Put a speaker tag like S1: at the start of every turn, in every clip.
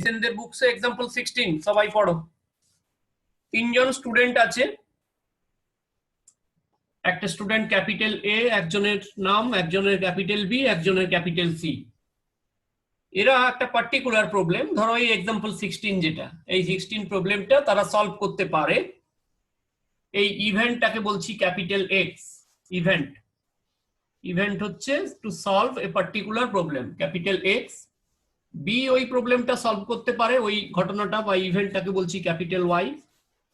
S1: এসএনদের books example 16 সবাই পড়ো। তিনজন স্টুডেন্ট আছে, একটা স্টুডেন্ট ক্যাপিটাল এ, একজনের নাম, একজনের ক্যাপিটাল বি, একজনের ক্যাপিটাল সি। এরা একটা পার্টিকুলার প্রবলেম, ধরো এই एग्जांपल 16 যেটা, এই 16 প্রবলেমটা তারা সলভ করতে পারে। এই ইভেন্টটাকে বলছি ক্যাপিটাল এক্স ইভেন্ট। ইভেন্ট হচ্ছে to solve a particular problem capital X. বি ওই প্রবলেমটা সলভ করতে পারে, ওই ঘটনাটা বা ইভেন্টটাকে বলছি ক্যাপিটাল ওয়াই।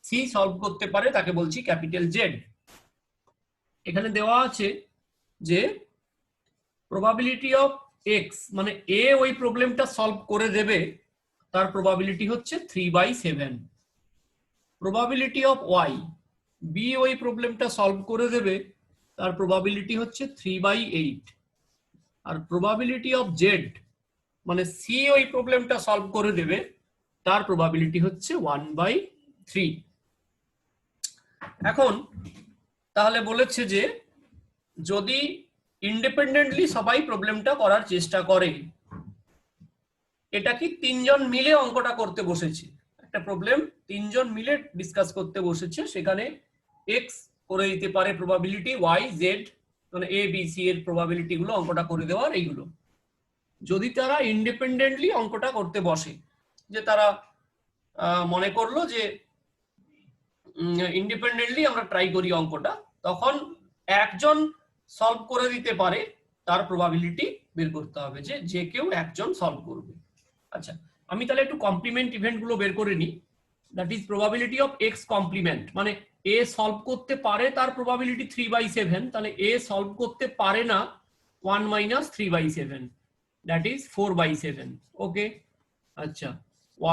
S1: সি সলভ করতে পারে, তাকে বলছি ক্যাপিটাল জেড। এখানে দেওয়া আছে যে প্রবাবিলিটি অফ এক্স মানে এ ওই প্রবলেমটা সলভ করে দেবে, তার প্রবাবিলিটি হচ্ছে 3/7। প্রবাবিলিটি অফ ওয়াই, বি ওই প্রবলেমটা সলভ করে দেবে, তার প্রবাবিলিটি হচ্ছে 3/8। আর প্রবাবিলিটি অফ জেড মানে সি ওই প্রবলেমটা সলভ করে দেবে, তার প্রবাবিলিটি হচ্ছে 1/3। এখন তাহলে বলেছে যে যদি ইন্ডিপেন্ডেন্টলি সবাই প্রবলেমটা করার চেষ্টা করে, এটা কি তিনজন মিলে অঙ্কটা করতে বসেছে, একটা প্রবলেম তিনজন মিলে ডিসকাস করতে বসেছে, সেখানে এক্স করে দিতে পারে প্রবাবিলিটি, ওয়াই জেড মানে এ বি সি এর প্রবাবিলিটি গুলো অঙ্কটা করে দেওয়ার এইগুলো। যদি তারা ইন্ডিপেন্ডেন্টলি অঙ্কটা করতে বসে, যে তারা মনে করলো যে ইন্ডিপেন্ডেন্টলি আমরা ট্রাই করি অঙ্কটা, তখন একজন সলভ করে দিতে পারে, তার প্রবাবিলিটি বের করতে হবে যে যে কেউ একজন সলভ করবে। আচ্ছা, আমি তাহলে একটু কমপ্লিমেন্ট ইভেন্ট গুলো বের করে নিই। That is probability of X complement, মানে এ সলভ করতে পারে তার প্রবাবিলিটি 3/7, তাহলে এ সলভ করতে পারে না 1 - 3/7, দ্যাট ইজ 4/7। ওকে, আচ্ছা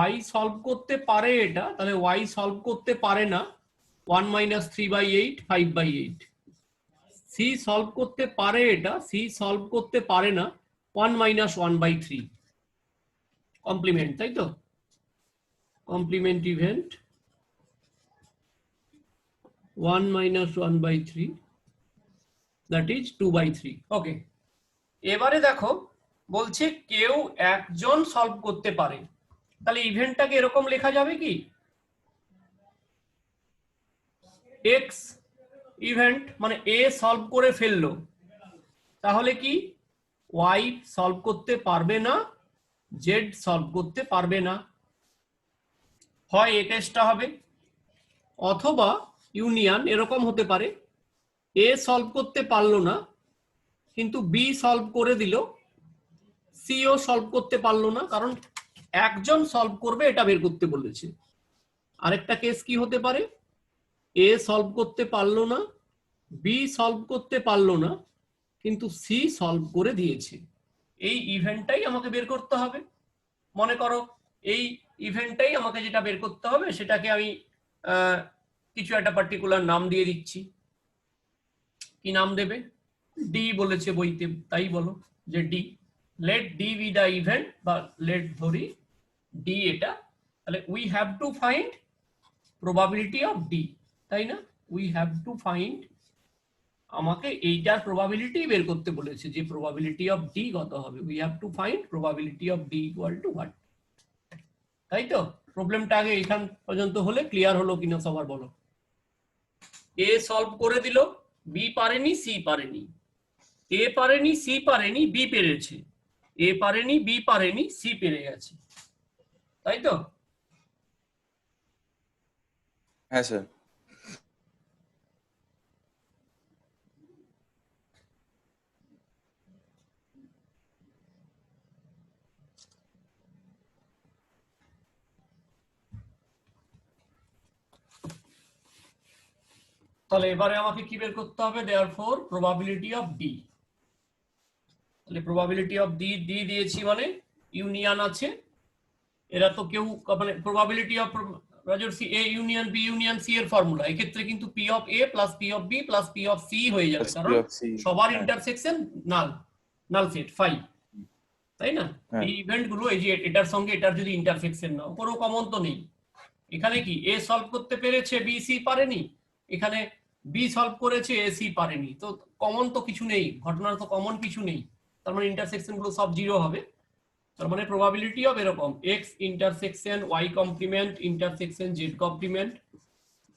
S1: y সলভ করতে পারে এটা, তাহলে y সলভ করতে পারে না 1 - 3/8, 5/8। c সলভ করতে পারে এটা, c সলভ করতে পারে না 1 - 1/3। কমপ্লিমেন্ট, তাই তো? Complement event 1 - 1/3, that is 2/3। Okay, এবারে দেখো বলছে কেউ একজন সলভ করতে পারে, তাহলে ইভেন্টটাকে এরকম লেখা যাবে কি, এক্স ইভেন্ট মানে এ সলভ করে ফেললো, তাহলে কি ওয়াই সলভ করতে পারবে না, জেড সলভ করতে পারবে না। হয় এ টেস্টটা হবে, অথবা ইউনিয়ন এরকম হতে পারে, এ সলভ করতে পারলো না কিন্তু বি সলভ করে দিল, সিও সলভ করতে পারলো না, কারণ একজন সলভ করবে এটা বের করতে বলেছে। আরেকটা কেস কি হতে পারে, এ সলভ করতে পারলো না, বি সলভ করতে পারলো না, কিন্তু সি সলভ করে দিয়েছে। এই ইভেন্টটাই আমাকে বের করতে হবে। মনে করো এই ইভেন্টটাই আমাকে যেটা বের করতে হবে, সেটাকে আমি কিছু একটা পার্টিকুলার নাম দিয়ে দিচ্ছি। কি নাম দেবে? ডি বলেছে বইতে, তাই বলো যে D. Let D be the event, বা লেট ধরি ডি এটা, তাহলে we have to find probability of D, তাই না? উই হ্যাভ টু ফাইন্ড, আমাকে এইটার প্রবাবিলিটি বের করতে বলেছে যে প্রবাবিলিটি অফ ডি কত হবে। We have to find probability of D equal to what, তাই তো? প্রবলেমটা আগে এখান পর্যন্ত হলে ক্লিয়ার হলো কিনা সবার বলো। এ সলভ করে দিল, বি পারেনি, সি পারেনি। এ পারেনি, সি পারেনি, বি পেরেছে। এ পারেনি, বি পারেনি, সি পেরে গেছে, তাই তো?
S2: হ্যাঁ স্যার।
S1: তাহলে এবারে আমাকে কি বের করতে হবে? Therefore probability of D. তাহলে প্রবাবিলিটি অফ ডি, ডি দিয়েছি মানে ইউনিয়ন আছে, এরা তো কেউ মানে প্রবাবিলিটি অফ রাজর C A union B union C এর ফর্মুলা, এক্ষেত্রে কিন্তু P of A plus P of B plus P of C হয়ে যাবে, কারণ সবার ইন্টারসেকশন নাল, নাল সেট 5, তাই না? এই ইভেন্ট গুলো, এই যে এটার সঙ্গে এটার যদি ইন্টারসেকশন নাও, কোনো কমন তো নেই। এখানে কি এ সলভ করতে পেরেছে, বি সি পারেনি, এখানে বি সলভ করেছে, এ সি পারেনি, তো কমন তো কিছু নেই, ঘটনার তো কমন কিছু নেই, তার মানে ইন্টারসেকশন গুলো সব জিরো হবে। তার মানে প্রবাবিলিটি অফ এরকম x intersection y complement intersection z complement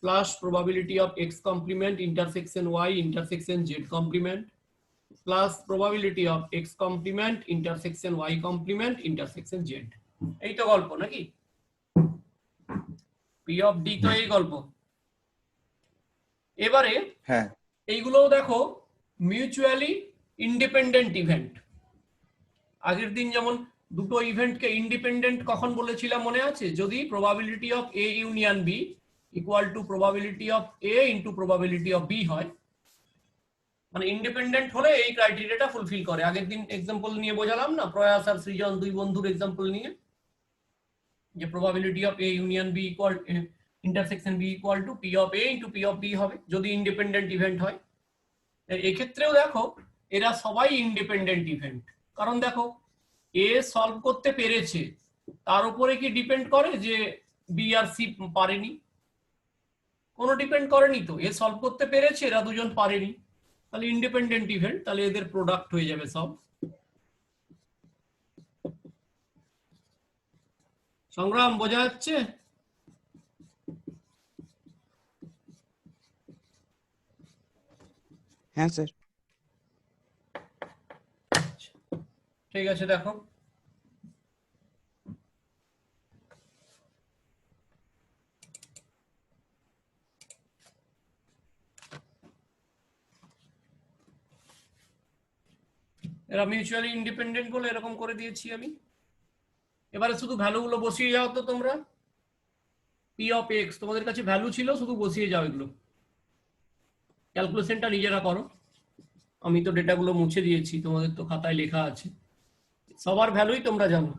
S1: plus probability of x complement intersection y intersection z complement plus probability of x complement intersection y complement intersection z। এই তো গল্প নাকি? p অফ d তো এই গল্প। এবারে
S2: হ্যাঁ
S1: এইগুলোও দেখো মিউচুয়ালি ইন্ডিপেন্ডেন্ট ইভেন্ট। আগের দিন যেমন দুটো ইভেন্টকে ইন্ডিপেন্ডেন্ট কখন বলেছিলাম মনে আছে? যদি probability of A union B equal to probability of A into probability of B হয়, মানে ইন্ডিপেন্ডেন্ট হলে এই ক্রাইটেরিয়াটা ফুলফিল করে। আগের দিন এক্সাম্পল নিয়ে বোঝালাম না, প্রয়াস আর সৃজন দুই বন্ধুর এক্সাম্পল নিয়ে, যে probability of A union B equal intersection B equal to P of A into P of B হবে যদি ইন্ডিপেন্ডেন্ট ইভেন্ট হয়। এক্ষেত্রেও দেখো এরা সবাই ইন্ডিপেন্ডেন্ট ইভেন্ট, কারণ দেখো এ সলভ করতে পেরেছে, তার উপরে কি ডিপেন্ড করে যে বি আর সি পারেনি? কোনো ডিপেন্ড করেনি তো, এ সলভ করতে পেরেছে, এরা দুজন পারেনি, তাহলে ইন্ডিপেন্ডেন্ট ইভেন্ট, তাহলে এদের প্রোডাক্ট হয়ে যাবে সব। সংগ্রাম বোঝা যাচ্ছে?
S3: হ্যাঁ স্যার।
S1: ঠিক আছে, দেখো এরা মিউচুয়ালি ইন্ডিপেন্ডেন্ট বলে এরকম করে দিয়েছি আমি। এবারে শুধু ভ্যালুগুলো বসিয়ে যাও তো তোমরা। পি অফ এক্স তোমাদের কাছে ভ্যালু ছিল, শুধু বসিয়ে যাও এগুলো, ক্যালকুলেশনটা নিজেরা করো। আমি তো ডেটাগুলো মুছে দিয়েছি, তোমাদের তো খাতায় লেখা আছে, সবার ভ্যালুই তোমরা জানো।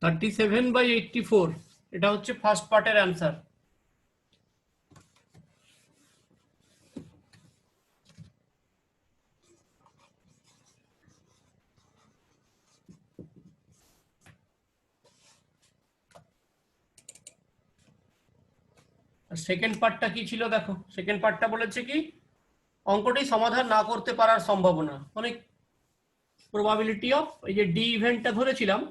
S1: (37/84) এটা হচ্ছে ফার্স্ট পার্টের অ্যান্সার। সেকেন্ড পার্টটা কি ছিল দেখো, সেকেন্ড পার্টটা বলেছে কি অঙ্কটি সমাধান না করতে পারার সম্ভাবনা, মানে প্রবাবিলিটি অফ, এই যে ডি ইভেন্টটা ধরেছিলাম,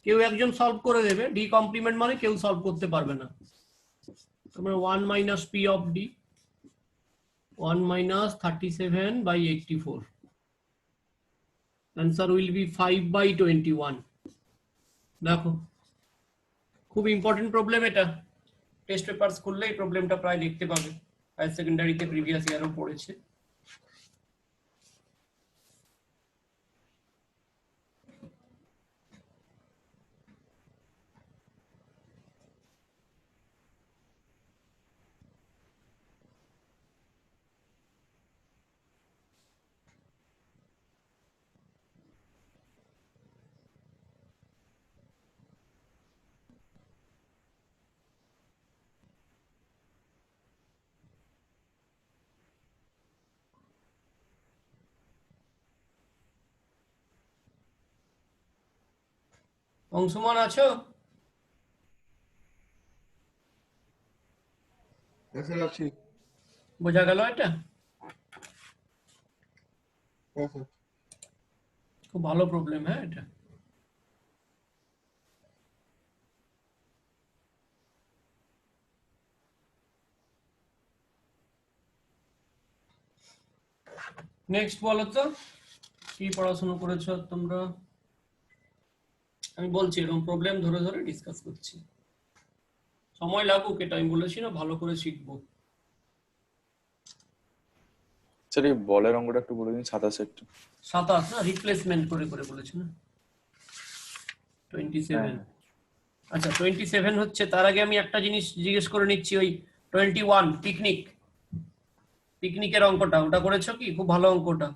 S1: কেউ একজন সলভ করে দেবে, ডি কমপ্লিমেন্ট মানে কেউ সলভ করতে পারবে না, তারপরে 1 minus P of D 1 minus 37/84, answer will be 5/21। দেখো খুব ইম্পর্টেন্ট প্রবলেম এটা, টেস্ট পেপারস খুললে এই প্রবলেমটা প্রায় দেখতে পাবে, হায়ার সেকেন্ডারিতে প্রিভিয়াস ইয়ারও পড়েছে। অংশমান আছো? বোঝা গেল এটা? খুব ভালো প্রবলেম, হ্যাঁ এটা। নেক্সট বলো তো কি পড়াশোনা করেছো তোমরা? আমি বলছি এরকম প্রবলেম ধরে ধরে ডিসকাস করছি, সময় লাগুক, এটা আমি বলেছি না, ভালো করে শিখবো।
S2: স্যার এই বলের অঙ্কটা একটু বলে দিন, 27 একটু।
S1: 27 না, রিপ্লেসমেন্ট করে করে বলেছি না,
S2: হ্যাঁ
S1: 27।
S2: হ্যাঁ।
S1: আচ্ছা 27 হচ্ছে, তার আগে আমি একটা জিনিস জিজ্ঞেস করে নিচ্ছি, ওই 21 পিকনিক, পিকনিকের অঙ্কটা ওটা করেছো কি? খুব ভালো অঙ্কটা,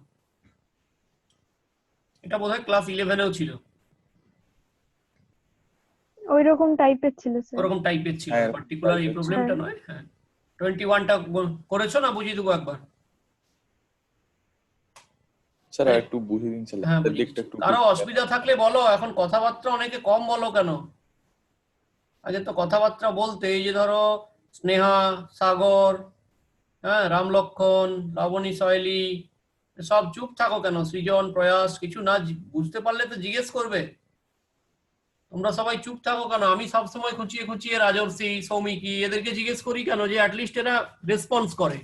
S1: এটা বোধহয় ক্লাস 11-এও ছিল,
S3: ওই রকম টাইপের ছিল স্যার।
S1: ওরকম টাইপের ছিল,
S2: হ্যাঁ এরকম
S1: পার্টিকুলার এই
S2: type-এর ছিল।
S1: প্রবলেমটা নয়। হ্যাঁ 21টা করেছো না? বুঝিয়ে দেবো একবার।
S2: স্যার আর একটু বুঝিয়ে দিন, স্যার
S1: হ্যাঁ
S2: লাস্টের
S1: বুঝিয়ে
S2: দিকটা
S1: দিচ্ছি,
S2: একটু
S1: কারো অসুবিধা থাকলে বলো। এখন কথাবার্তা অনেকে কম বলো কেন? আগে তো কথাবার্তা বলতে, এই যে ধরো স্নেহা, সাগর, হ্যাঁ রামলক্ষণ, লাবণী, শৈলী, সব চুপ থাকো কেন? সৃজন, প্রয়াস, কিছু না বুঝতে পারলে তো জিজ্ঞেস করবে। তোমরা সবাই চুপ থাকো কেন? আমি সবসময় খুঁচিয়ে খুঁচিয়ে রাজর্ষি, সৌমিকি এদেরকে জিজ্ঞেস করি কেন, যে অ্যাটলিস্ট এরা রেসপন্স করে,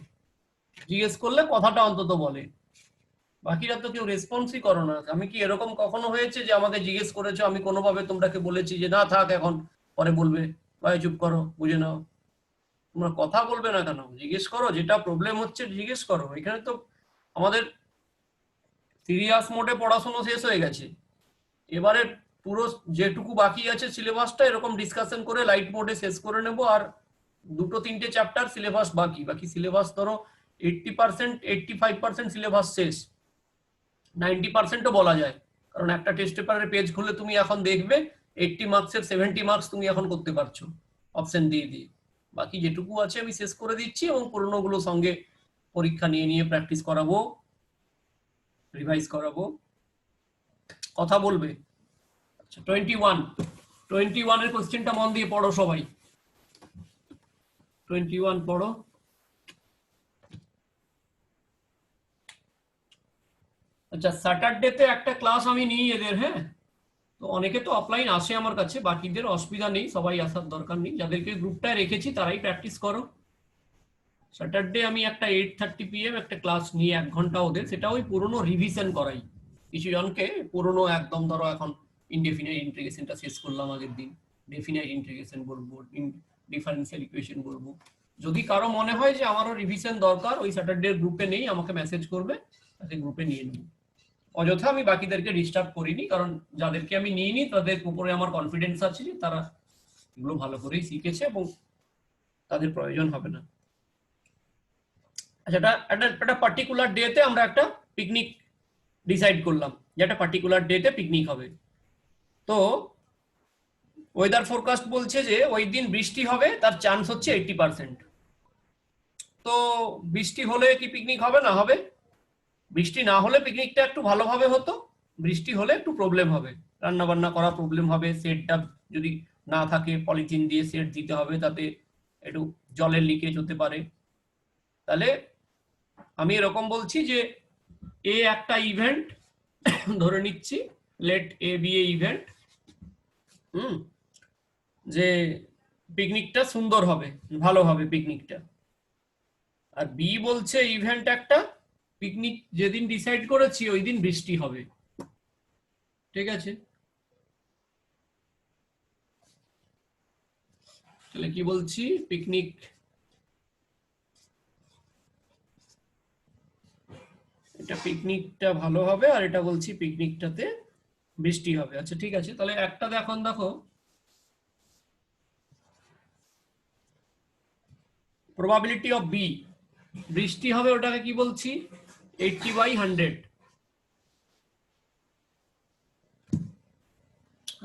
S1: জিজ্ঞেস করলে কথাটা অন্তত বলে। বাকিরা তো কেউ রেসপন্সই করো না। আমি কি এরকম কখনো হয়েছে যে আমাকে জিজ্ঞেস করেছো, আমি কোনোভাবে তোমরাকে বলেছি যে না থাক এখন পরে বলবে, ভাই চুপ করো বুঝে নাও? তোমরা কথা বলবে না কেন? জিজ্ঞেস করো, যেটা প্রবলেম হচ্ছে জিজ্ঞেস করো। এখানে তো আমাদের সিরিয়াস মোডে পড়াশোনা শেষ হয়ে গেছে, এবারে পুরো যেটুকু বাকি আছে সিলেবাসটা এরকম ডিসকাশন করে লাইট মোডে শেষ করে নেব। আর দুটো তিনটে চ্যাপ্টার সিলেবাস বাকি, বাকি সিলেবাস ধরো 80%, 85% সিলেবাস শেষ, 90%ও বলা যায়। কারণ একটা টেস্ট পেপারের পেজ খুলে তুমি এখন দেখবে 80 মার্কসের 70 মার্কস তুমি এখন করতে পারছো অপশন দিয়ে দিয়ে। বাকি যেটুকু আছে আমি শেষ করে দিচ্ছি, এবং পুরোনোগুলো সঙ্গে পরীক্ষা নিয়ে নিয়ে প্র্যাকটিস করাবো, রিভাইজ করাবো, কথা বলবে। আচ্ছা 21 এর কোশ্চেনটা মন দিয়ে পড়ো সবাই। 21 পড়ো। আচ্ছা স্যাটারডেতে একটা ক্লাস আমি নিই এদের, হ্যাঁ? তো অনেকে তো অফলাইন আসে আমার কাছে, বাকিদের অসুবিধা নেই, সবাই আসার দরকার নেই, যাদেরকে গ্রুপটায় রেখেছি তারাই প্র্যাকটিস করো। স্যাটারডে আমি একটা 8:30 PM একটা ক্লাস নিয়ে 1 ঘন্টা ওদের, সেটা ওই পুরোনো রিভিশন করাই। কিছু জনকে পুরোনো একদম, ধরো এখন ইনডেফিনাইট ইন্টিগ্রেশনটা শেষ করলাম আগের দিন, ডেফিনাইট ইন্টিগ্রেশন বলবো, ডিফারেন্সিয়াল ইকুয়েশন বলবো। যদি কারো মনে হয় যে আমারও রিভিশন দরকার, ওই স্যাটারডে গ্রুপে নেই, আমাকে মেসেজ করবে, তাতে গ্রুপে নিয়ে নেব। অযথা আমি বাকিদেরকে ডিস্টার্ব করিনি, কারণ যাদেরকে আমি নিইনি তাদের উপরে আমার কনফিডেন্স আছে যে তারা এগুলো ভালো করেই শিখেছে এবং তাদের প্রয়োজন হবে না। আচ্ছা একটা পার্টিকুলার ডেতে আমরা একটা পিকনিক ডিসাইড করলাম, যে একটা পার্টিকুলার ডেতে পিকনিক হবে। তো ওয়েদার ফোরকাস্ট বলছে যে ওই দিন বৃষ্টি হবে, তার চান্স হচ্ছে 80%। তো বৃষ্টি হলে কি পিকনিক হবে? না হবে। বৃষ্টি না হলে পিকনিকটা একটু ভালোভাবে হতো, বৃষ্টি হলে একটু প্রবলেম হবে, রান্না বান্না করা প্রবলেম হবে, সেটটা যদি না থাকে পলিথিন দিয়ে সেট দিতে হবে, তাতে একটু জলের লিকেজ হতে পারে। তাহলে আমি এরকম বলছি যে এ একটা ইভেন্ট ধরে নিচ্ছি, let A B A event, যে পিকনিকটা সুন্দর হবে, ভালো হবে পিকনিকটা। আর বি বলছে ইভেন্ট একটা, পিকনিক যেদিন ডিসাইড করেছি ওই দিন বৃষ্টি হবে। ঠিক আছে, তাহলে কি বলছি? পিকনিক, এটা পিকনিকটা ভালো হবে, আর এটা বলছি পিকনিকটাতে বৃষ্টি হবে। আচ্ছা ঠিক আছে, তাহলে একটা এখন দেখো প্রবাবিলিটি অফ বি, বৃষ্টি হবে, ওটাকে কি বলছি? 80/100।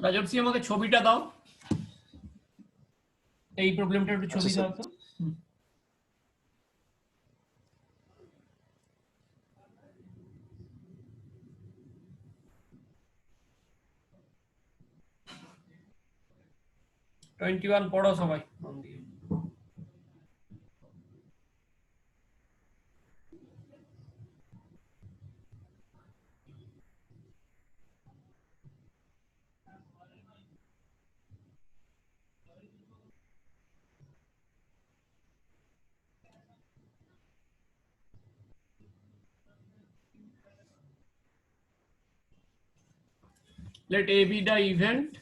S1: রাজর্ষি আমাকে ছবিটা দাও, এই প্রবলেমটা একটু
S2: আচ্ছা
S1: ছবি
S2: স্যার।
S1: দাও তো। 21 পড়ো সবাই মন দিয়ে। let A be the event,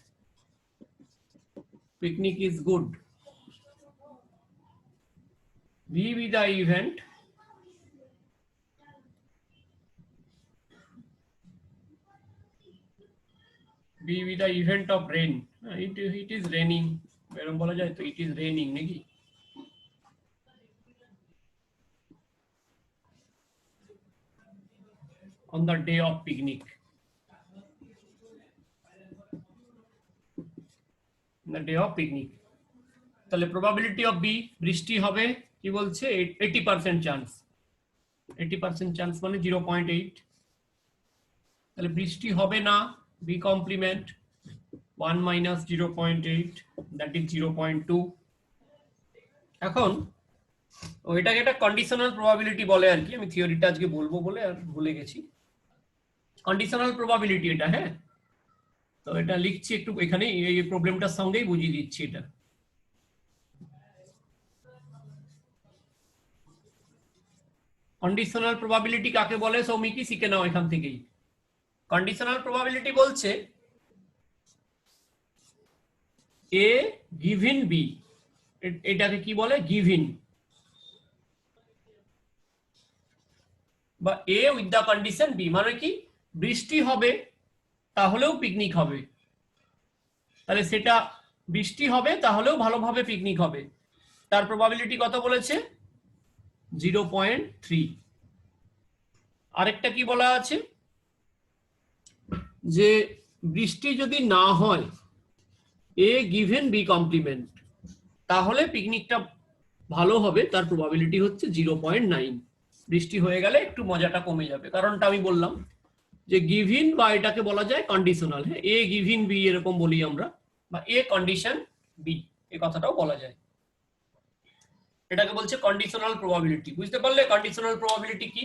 S1: picnic is good. B be the event, B be the event of rain. It is raining. এরকম বলা যায় তো, it is raining নাকি? On the day of picnic. The day of picnic. তাহলে probability of B, বৃষ্টি হবে কি বলছে 80% চান্স। 80% চান্স মানে 0.8। তাহলে বৃষ্টি হবে না, B complement 1 minus 0.8, that is 0.2। এখন এটাকে একটা কন্ডিশনাল প্রবাবিলিটি বলে আর কি, আমি থিওরিটা আজকে বলবো বলে আর ভুলে গেছি। কন্ডিশনাল প্রবাবিলিটি এটা, হ্যাঁ। তো এটা লিখছি একটু এখানে, এই প্রবলেমটার সঙ্গেই বুঝিয়ে দিচ্ছি এটা। কন্ডিশনাল প্রবাবিলিটি কাকে বলে সৌমিকি, শিখে নাও এখান থেকেই। কন্ডিশনাল প্রবাবিলিটি বলছে এ গিভেন বি, এটাকে কি বলে গিভেন, বা A with the condition B, মানে কি বৃষ্টি হবে তাহলেও পিকনিক হবে। তাহলে সেটা বৃষ্টি হবে তাহলেও ভালোভাবে পিকনিক হবে, তার প্রবাবিলিটি কত বলেছে 0.3। আরেকটা কি বলা আছে যে বৃষ্টি যদি না হয় এ গিভেন বি কমপ্লিমেন্ট, তাহলে পিকনিকটা ভালো হবে, তার প্রবাবিলিটি হচ্ছে 0.9। বৃষ্টি হয়ে গেলে একটু মজাটা কমে যাবে, কারণটা আমি বললাম যে গিভেন বা এটাকে বলা যায় কন্ডিশনাল, হ্যাঁ, এ গিভেন বি এরকম বলি আমরা, বা এ কন্ডিশন বি এই কথাটাও বলা যায়। এটাকে বলছে কন্ডিশনাল প্রবাবিলিটি। বুঝতে পারলে কন্ডিশনাল প্রবাবিলিটি কি?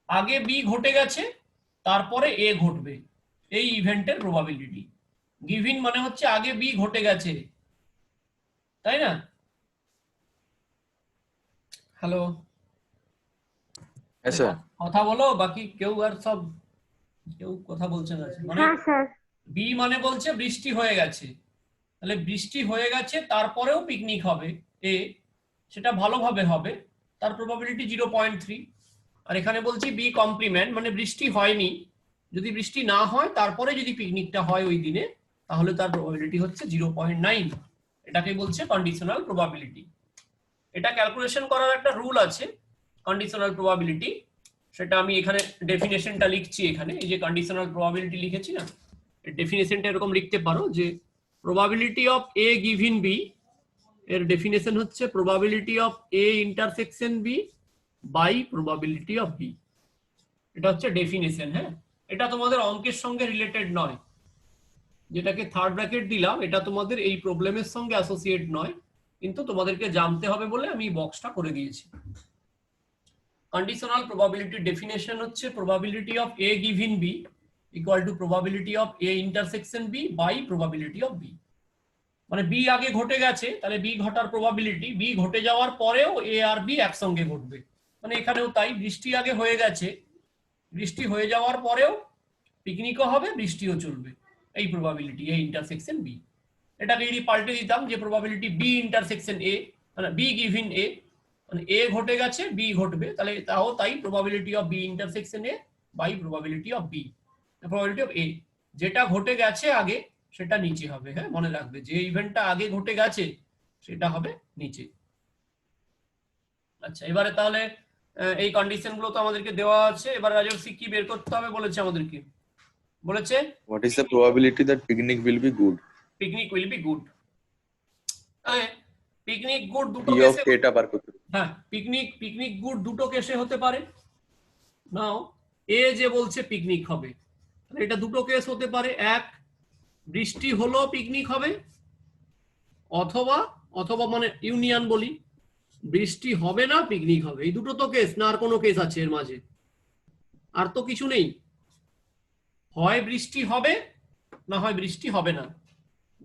S1: আগে বি ঘটে গেছে তারপরে এ ঘটবে, এই ইভেন্টের প্রবাবিলিটি। গিভেন মানে হচ্ছে আগে বি ঘটে গেছে, তাই না? হ্যালো,
S2: হ্যাঁ স্যার।
S1: কথা বলো, বাকি কেউ আর সব কেউ কথা বলছে না। মানে
S3: হ্যাঁ স্যার।
S1: বি মানে বলছে বৃষ্টি হয়ে গেছে, তাহলে বৃষ্টি হয়ে গেছে তারপরেও পিকনিক হবে এ, সেটা ভালোভাবে হবে, তার প্রবাবিলিটি 0.3। আর এখানে বলছি বি কমপ্লিমেন্ট, মানে বৃষ্টি হয়নি, যদি বৃষ্টি না হয় তারপরে যদি পিকনিকটা হয় ওই দিনে, তাহলে তার প্রবাবিলিটি হচ্ছে 0.9। এটাকে বলছে কন্ডিশনাল প্রবাবিলিটি। এটা ক্যালকুলেশন করার একটা রুল আছে কন্ডিশনাল প্রবাবিলিটি, সেটা আমি এখানে ডেফিনেশনটা লিখছি এখানে, এই যে কন্ডিশনাল প্রবাবিলিটি লিখেছি না, এর ডেফিনেশনটা এরকম লিখতে পারো যে probability of A given B, এর ডেফিনেশন হচ্ছে probability of A intersection B by probability of B. এটা হচ্ছে ডেফিনেশন, হ্যাঁ। এটা তোমাদের অঙ্কের সঙ্গে রিলেটেড নয়, যেটাকে থার্ড ব্র্যাকেট দিলাম এটা তোমাদের এই প্রবলেমের সঙ্গে অ্যাসোসিয়েট নয়, কিন্তু তোমাদেরকে জানতে হবে বলে আমি বক্সটা করে দিয়েছি। কন্ডিশনাল প্রবাবিলিটি ডেফিনেশন হচ্ছে probability of A given B equal to probability of A intersection B by probability of B. মানে বি আগে ঘটে গেছে, তাহলে বি ঘটার প্রবাবিলিটি, বি ঘটে যাওয়ার পরেও এ আর বি একসঙ্গে ঘটবে। মানে এখানেও তাই, বৃষ্টি আগে হয়ে গেছে, বৃষ্টি হয়ে যাওয়ার পরেও পিকনিকও হবে, বৃষ্টিও চলবে, এই প্রবাবিলিটি এ ইন্টারসেকশন বি। এটাকে যদি পাল্টে দিতাম যে প্রবাবিলিটি বি ইন্টারসেকশন এ, মানে বি গিভেন এ, মানে এ ঘটে গেছে বি ঘটবে, তাহলে তাও তাই probability of B intersection A by probability of B, probability of A. যেটা ঘটে গেছে আগে সেটা নিচে হবে, হ্যাঁ, মনে রাখবে যে ইভেন্টটা আগে ঘটে গেছে সেটা হবে নিচে। আচ্ছা, এবারে তাহলে এই কন্ডিশন গুলো তো আমাদেরকে দেওয়া আছে, এবার রাজস্বী কি বের করতে হবে বলেছে আমাদেরকে, বলেছে
S2: What is the probability that picnic will be good?
S1: Picnic will be good. Picnic good দুটো
S2: P of
S1: কেসে,
S2: theta বার করতে হবে।
S1: হ্যাঁ, পিকনিক গুড দুটো কেসে হতে পারে। নাও এ যে বলছে পিকনিক হবে, এটা দুটো কেস হতে পারে, এক বৃষ্টি হলো পিকনিক হবে, অথবা অথবা মানে ইউনিয়ন বলি, বৃষ্টি হবে না পিকনিক হবে। এই দুটো তো কেস না, আর কোনো কেস আছে এর মাঝে? আর তো কিছু নেই, হয় বৃষ্টি হবে না হয় বৃষ্টি হবে না।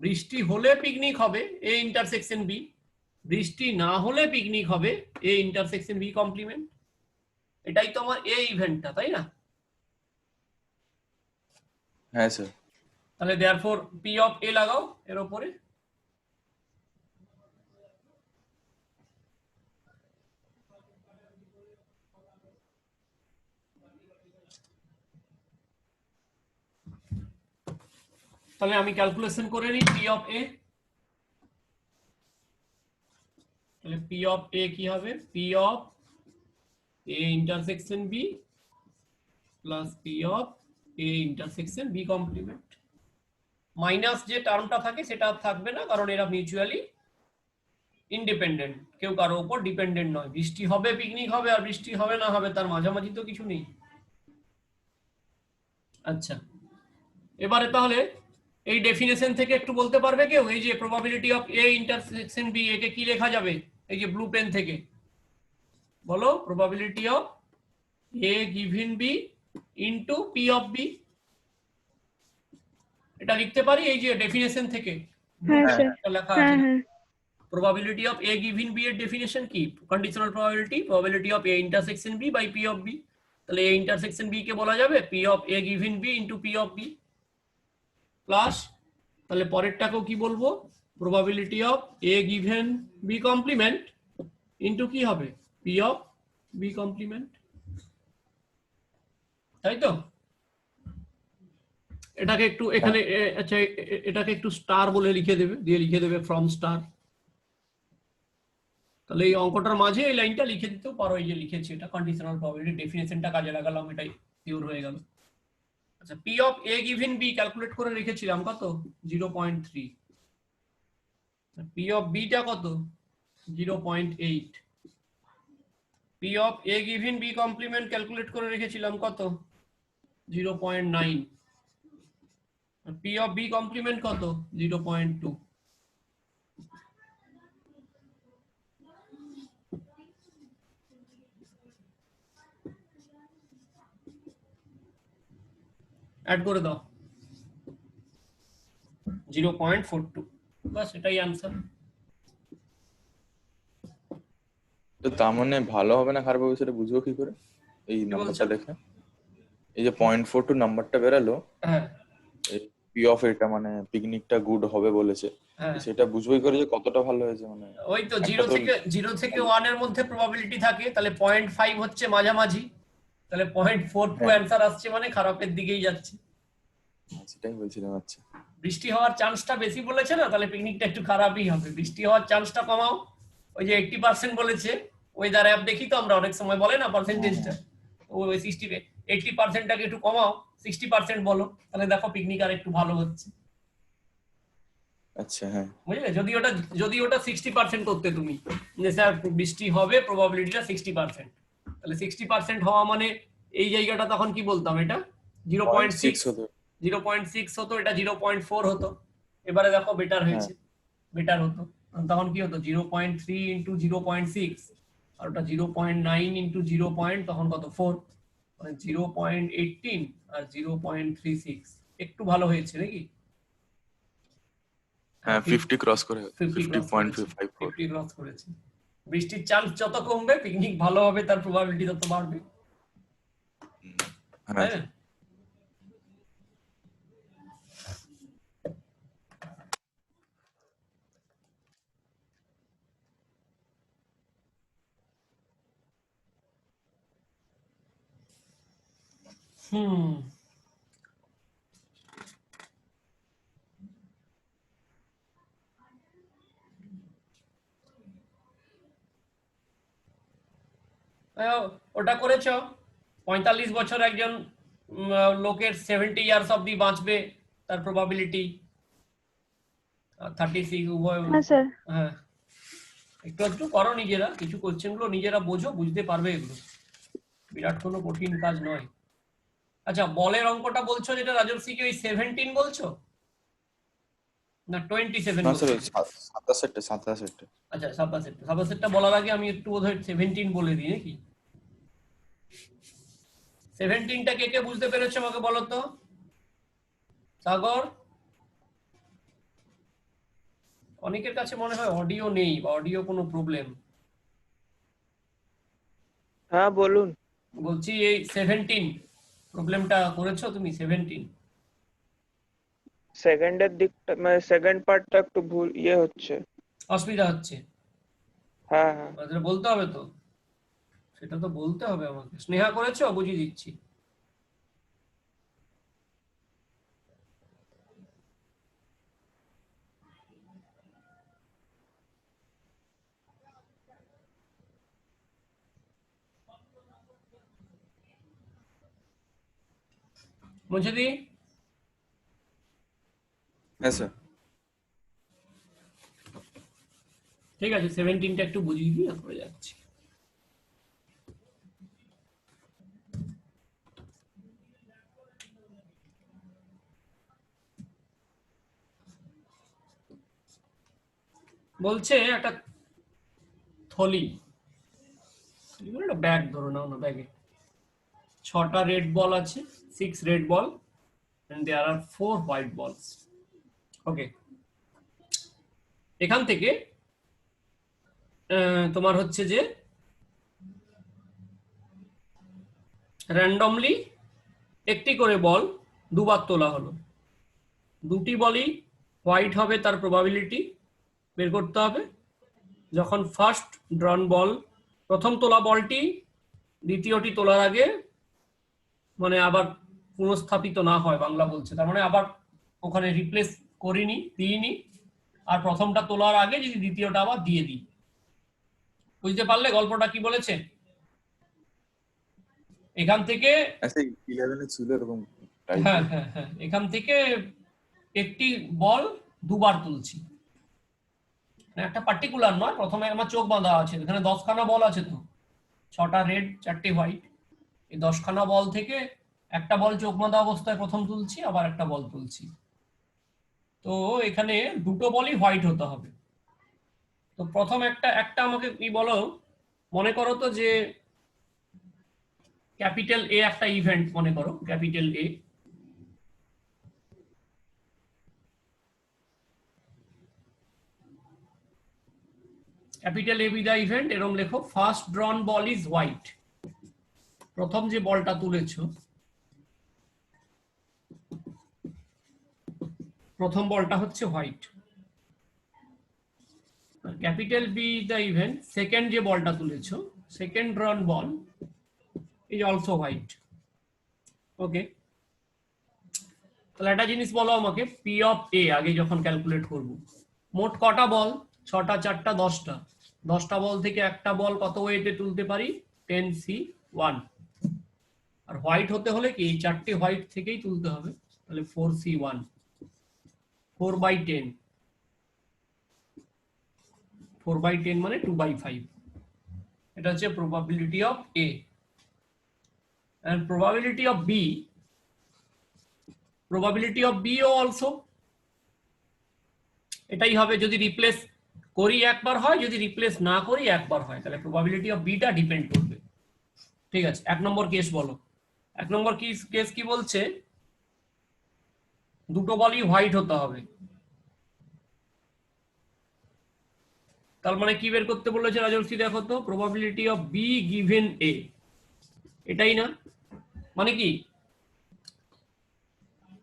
S1: বৃষ্টি হলে পিকনিক হবে এ ইন্টারসেকশন বি, বৃষ্টি না হলে পিকনিক হবে এ ইন্টারসেকশন বি কমপ্লিমেন্ট। এটাই তো আমার এ ইভেন্টটা, তাই না?
S2: হ্যাঁ স্যার।
S1: তাহলে দেয়ারফর পি অফ এ লাগাও এর উপরে। তাহলে আমি ক্যালকুলেশন করে নিই পি অফ এ। তাহলে পি অফ এ কি হবে? P of A intersection B plus P of A intersection B complement. Minus যে টার্মটা থাকে সেটা আর থাকবে না, কারণ এরা মিউচুয়ালি ইন্ডিপেন্ডেন্ট, কেউ কারো উপর ডিপেন্ডেন্ট নয়। বৃষ্টি হবে পিকনিক হবে, আর বৃষ্টি হবে না হবে, তার মাঝামাঝি তো কিছু নেই। আচ্ছা, এবারে তাহলে এই ডেফিনেশন থেকে একটু বলতে পারবে কেউ, এই যে probability of A intersection B, একে কি লেখা যাবে? এই যে ব্লু পেন থেকে বলো, probability of A given B into P of B. এটা লিখতে পারি এই যে ডেফিনেশন থেকে
S3: হ্যাঁ স্যার,
S1: লেখা
S3: হ্যাঁ
S1: আছে।
S3: হ্যাঁ
S1: Probability of A given B এর ডেফিনেশন কি? Conditional probability, probability of A intersection B by P of B। তাহলে A intersection B কে বলা যাবে P of A given B into P of B plus, তাহলে পরেরটাকেও কি বলবো? probability of A given B complement into কি হবে? P of B complement, তাই তো? এটাকে একটু এখানে আচ্ছা এটাকে একটু স্টার বলে লিখে দেবে, দিয়ে লিখে দেবে ফ্রম স্টার। তাহলে এই অঙ্কটার মাঝে এই লাইনটা লিখে দিতেও পারো, এই যে লিখেছি এটা কন্ডিশনাল প্রবাবিলিটি, ডেফিনেশনটা কাজে লাগালাম, এটাই পিওর হয়ে গেল। আচ্ছা, P of A given B calculate করে রেখেছিলাম কত? 0.3। পি অফ বি টা কত? 0.8। P of A given B complement calculate করে রেখেছিলাম কত? 0.9। পি অফ বি কমপ্লিমেন্ট কত? 0.2। অ্যাড করে দাও 0.42, বাস এটাই आंसर।
S2: তো তার মানে ভালো হবে না খারাপ হবে সেটা বুঝবো কি করে এই
S1: কি
S2: নাম্বারটা
S1: বলছো?
S2: দেখে? এই যে 0.42 নাম্বারটা বেরালো,
S1: হ্যাঁ
S2: পি অফ এটা মানে পিকনিকটা গুড হবে বলেছে,
S1: হ্যাঁ,
S2: সেটা বুঝবোই করে যে কতটা ভালো হয়েছে মানে।
S1: ওই তো
S2: একটা তো
S1: 0 থেকে 1 এর মধ্যে প্রবাবিলিটি থাকে, তাহলে 0.5 হচ্ছে মাঝামাঝি, তাহলে 0.42
S2: হ্যাঁ
S1: অ্যান্সার আসছে, মানে খারাপের দিকেই যাচ্ছে।
S2: সেটাই বলছিলাম। আচ্ছা
S1: বৃষ্টি হওয়ার চান্সটা বেশি বলেছে না, তাহলে পিকনিকটা একটু খারাপই হবে। বৃষ্টি হওয়ার চান্সটা কমাও, ওই যে 80% বলেছে, ওয়েদার অ্যাপ দেখি তো আমরা অনেক সময়, বলে না পার্সেন্টেজটা, ওই 80টাকে একটু কমাও, 60% বলো, তাহলে দেখো পিকনিক আর একটু ভালো হচ্ছে।
S2: আচ্ছা হ্যাঁ
S1: বুঝলে, যদি ওটা 60% করতে তুমি, যে স্যার বৃষ্টি হবে প্রবাবিলিটিটা 60%, তাহলে 60% হওয়া মানে এই জায়গাটা তখন কি বলতাম, এটা 0.6,
S2: 0.6 হতো।
S1: 0.6 হতো, এটা 0.4 হতো। এবারে দেখো বেটার
S2: হ্যাঁ
S1: হয়েছে, বেটার হতো তখন কি হতো? 0.3 ইন্টু 0.6, আর ওটা 0.9 ইন্টু 0. তখন কত? 4, মানে 0.18 আর 0.36, একটু ভালো হয়েছে নাকি?
S2: হ্যাঁ 50 ক্রস করে
S1: 50 ক্রস করেছে,
S2: 50.54।
S1: 50 ক্রস করেছে। বৃষ্টির চান্স যত কমবে পিকনিক ভালো হবে, তার প্রবাবিলিটি তত বাড়বে,
S2: হ্যাঁ
S1: তাই না? হুম, ওটা করেছো। 45 বছর একজন লোকের 70 ইয়ার্স অব্দি বাঁচবে, তার প্রবাবিলিটি 36 উভয়।
S3: হ্যাঁ স্যার।
S1: হ্যাঁ, একটু একটু করো নিজেরা, কিছু কোশ্চেন গুলো নিজেরা বোঝো, বুঝতে পারবে, এগুলো বিরাট কোনো কঠিন কাজ নয়। আচ্ছা, বলের অঙ্কটা বলছো যেটা রাজর্ষি কি ওই 17 বলছো না 27
S2: না স্যার
S1: বলছো?
S2: 27
S1: আচ্ছা, 27টা বলার আগে আমি একটু বোধহয় 17 বলে দিই নাকি? 17টা কে কে বুঝতে পেরেছো আমাকে বলো তো? সাগর, অনেকের কাছে মনে হয় অডিও নেই বা অডিও কোনো প্রবলেম।
S4: হ্যাঁ বলুন।
S1: বলছি এই 17 প্রবলেমটা করেছো তুমি? 17
S4: সেকেন্ডের দিকটা মানে সেকেন্ড পার্টটা একটু ভুল ইয়ে হচ্ছে।
S1: অসুবিধা হচ্ছে?
S4: হ্যাঁ হ্যাঁ
S1: তাহলে বলতে হবে তো, সেটা তো বলতে হবে আমাকে। স্নেহা করেছো? বুঝিয়ে দিচ্ছি। বুঝে দি?
S2: হ্যাঁ স্যার।
S1: ঠিক আছে, 17টা একটু বুঝিয়ে দিই, তারপরে যাচ্ছি। বলছে একটা থলি, একটা ব্যাগ ধরো নাও না, ব্যাগে 6টা রেড বল আছে, 6 red ball and there are 4 white বলস। ওকে, এখান থেকে তোমার হচ্ছে যে র্যান্ডমলি একটি করে বল দুবার তোলা হলো, দুটি বলই হোয়াইট হবে, তার প্রবাবিলিটি বের করতে হবে। যখন ফার্স্ট ড্রন বল, প্রথম তোলা বলটি দ্বিতীয়টি তোলার আগে মানে আবার পুনঃস্থাপিত না হয়, বাংলা বলছে, তার মানে আবার ওখানে রিপ্লেস করিনি, দিইনি, আর প্রথমটা তোলার আগে যদি দ্বিতীয়টা আবার দিয়ে দিই। বুঝতে পারলে গল্পটা কি বলেছে? এখান থেকে
S2: আচ্ছা 11 ছিল এরকম টাইপ।
S1: হ্যাঁ হ্যাঁ হ্যাঁ, এখান থেকে একটি বল দুবার তুলছি, মানে একটা পার্টিকুলার নয়। প্রথমে আমার চোখ বাঁধা আছে, এখানে 10খানা বল আছে, তো 6টা রেড 4টে হোয়াইট, এই 10খানা বল থেকে একটা বল চোখ বাঁধা অবস্থায় প্রথম তুলছি, আবার একটা বল তুলছি। তো এখানে দুটো বলই হোয়াইট হতে হবে। তো প্রথম একটা আমাকে কি বলো, মনে করো তো যে ক্যাপিটাল এ একটা ইভেন্ট, মনে করো capital A, capital A B the event, এরকম লেখো first drawn ball is white. প্রথম যে বলটা তুলেছো, প্রথম বলটা হচ্ছে white. Capital B the event, second যে বলটা তুলেছো, second drawn ball is also white. Okay, তাহলে একটা জিনিস বলো আমাকে, পি অফ এ আগে যখন ক্যালকুলেট করব, মোট কটা বল? 6টা 4টা 10টা, 10টা বল থেকে একটা বল কত ওয়েটে তুলতে পারি? 10c1। আর হোয়াইট হতে হলে কি এই 4টে হোয়াইট থেকেই তুলতে হবে, তাহলে 4c1, 4/10, 4/10 মানে 2/5। এটা হচ্ছে probability of A. and probability of b, probability of b also এটাই হবে, যদি রিপ্লেস করি একবার হয়, যদি রিপ্লেস না করি একবার হয়, তাহলে প্রবাবিলিটি অফ বি টা ডিপেন্ড করবে। ঠিক আছে, 1 নম্বর কেস বলো। 1 নম্বর কেস কি বলছে? দুটো বলই হোয়াইট হতে হবে, তার মানে কি বের করতে বলেছে রাজর্ষি? দেখো তো, প্রবাবিলিটি অফ বি গিভেন এ, এটাই না? মানে কি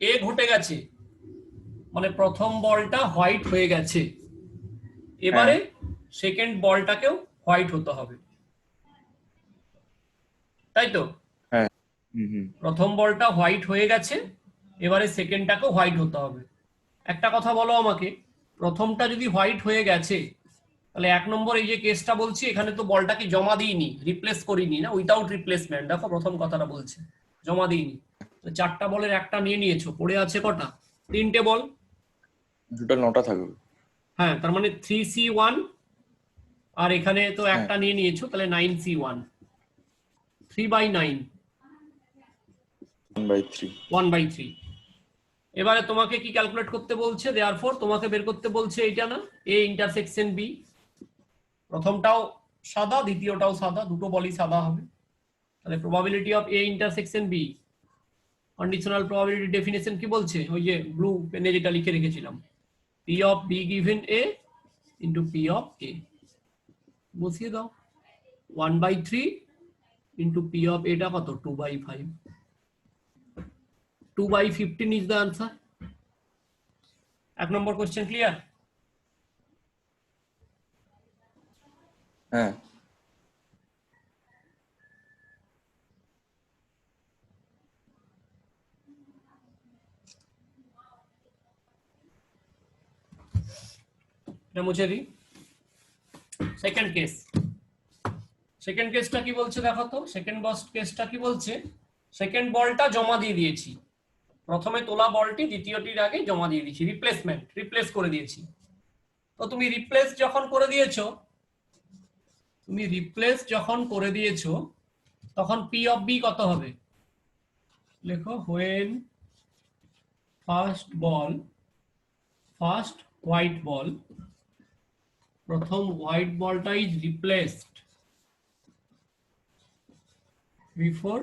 S1: এ ঘটে গেছে, মানে প্রথম বলটা হোয়াইট হয়ে গেছে, এবারে সেকেন্ড বলটাকেও হোয়াইট হতে হবে, তাই তো?
S2: হ্যাঁ হুম।
S1: প্রথম বলটা হোয়াইট হয়ে গেছে, এবারে সেকেন্ডটাকেও হোয়াইট হতে হবে। একটা কথা বলো আমাকে, প্রথমটা যদি হোয়াইট হয়ে গেছে, তাহলে 1 নম্বর এই যে কেসটা বলছি, এখানে তো বলটাকে জমা দিইনি, রিপ্লেস করিনি না, উইদাউট রিপ্লেসমেন্ট। দেখো প্রথম কথাটা বলছে জমা দিইনি, তো 4টা বলের একটা নিয়ে নিয়েছো, পড়ে আছে কটা? 3টে বল।
S2: টোটাল 9টা থাকবে।
S1: হ্যাঁ, তার মানে 3c1, আর এখানে তো একটা নিয়ে নিয়েছো, তাহলে 9c1, 3/9, 1/3। এবারে তোমাকে কি ক্যালকুলেট করতে বলছে? দেয়ারফর তোমাকে বের করতে বলছে এইটা না, এ ইন্টারসেকশন বি। প্রথমটাও সাদা, দ্বিতীয়টাও সাদা, দুটো বলই সাদা হবে। তাহলে probability of A intersection B, conditional probability definition কি বলছে? ওই যে ব্লু পেনে যেটা লিখে রেখেছিলাম, P of B given A into P of A, বসিয়ে দাও। 1/3 ইন্টু পি অফ এটা কত? 2/5। 2/15 is the answer. এক নম্বর কোশ্চেন ক্লিয়ার?
S2: হ্যাঁ
S1: এটা মুছে দিই। সেকেন্ড কেস, সেকেন্ড কেসটা কি বলছে দেখো তো। সেকেন্ড কেসটা কি বলছে, সেকেন্ড বলটা জমা দিয়ে দিয়েছি, প্রথমে তোলা বলটি দ্বিতীয়টির আগে জমা দিয়ে দিয়েছি, রিপ্লেসমেন্ট, রিপ্লেস করে দিয়েছি। তো তুমি রিপ্লেস যখন করে দিয়েছো, তুমি রিপ্লেস যখন করে দিয়েছো তখন পি অফ বি কত হবে? লেখো when first ball, first white ball, প্রথম হোয়াইট বলটা is replaced before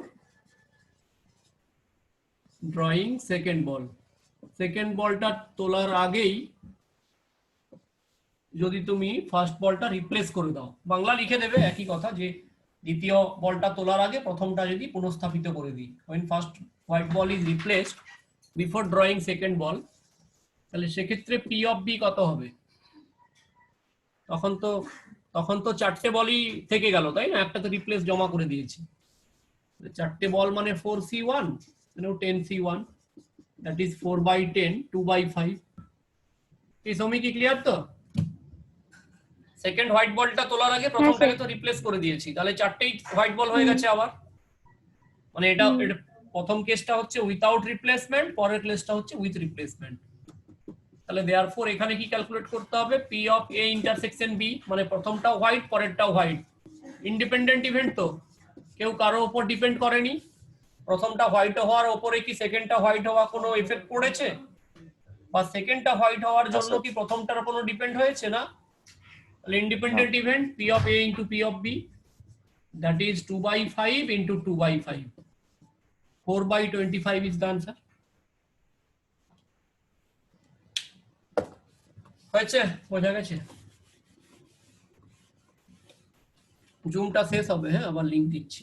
S1: drawing second ball. Second বলটা তোলার আগেই যদি তুমি ফার্স্ট বলটা রিপ্লেস করে দাও, বাংলা লিখে দেবে একই কথা, যে দ্বিতীয় বলটা তোলার আগে প্রথমটা যদি পুনঃস্থাপিত করে দিই, when first white ball is replaced before drawing second ball, তাহলে সেক্ষেত্রে পি অফ বি কত হবে? তখন তো চারটে বলই থেকে গেল, তাই না? একটা তো রিপ্লেস জমা করে দিয়েছি, চারটে বল মানে 4c1, 10c1, দ্যাট ইজ 4/10, 2/5। এই সময় কি ক্লিয়ার তো? সেকেন্ড হোয়াইট বলটা তোলার আগে প্রথমটাকে তো রিপ্লেস করে দিয়েছি, তাহলে চারটেই হোয়াইট বল হয়ে গেছে আবার। মানে এটা প্রথম কেসটা হচ্ছে উইথাউট রিপ্লেসমেন্ট, পরের কেসটা হচ্ছে উইথ রিপ্লেসমেন্ট। তাহলে দেয়ারফর এখানে কি ক্যালকুলেট করতে হবে? P of A intersection B, মানে প্রথমটাও হোয়াইট পরেরটাও হোয়াইট, ইন্ডিপেন্ডেন্ট ইভেন্ট তো, কেউ কারো উপর ডিপেন্ড করেনি। প্রথমটা হোয়াইট হওয়ার উপরে কি সেকেন্ডটা হোয়াইট হওয়া কোনো এফেক্ট পড়েছে? বা সেকেন্ডটা হোয়াইট হওয়ার জন্য কি প্রথমটার কোনো ডিপেন্ড হয়েছে? না। Independent event P of A into P of B, that is 2/5 into 2/5, 4/25 is the answer. হয়েছে? বোঝা গেছে? জুমটা শেষ হবে, হ্যাঁ আবার লিংক দিচ্ছি।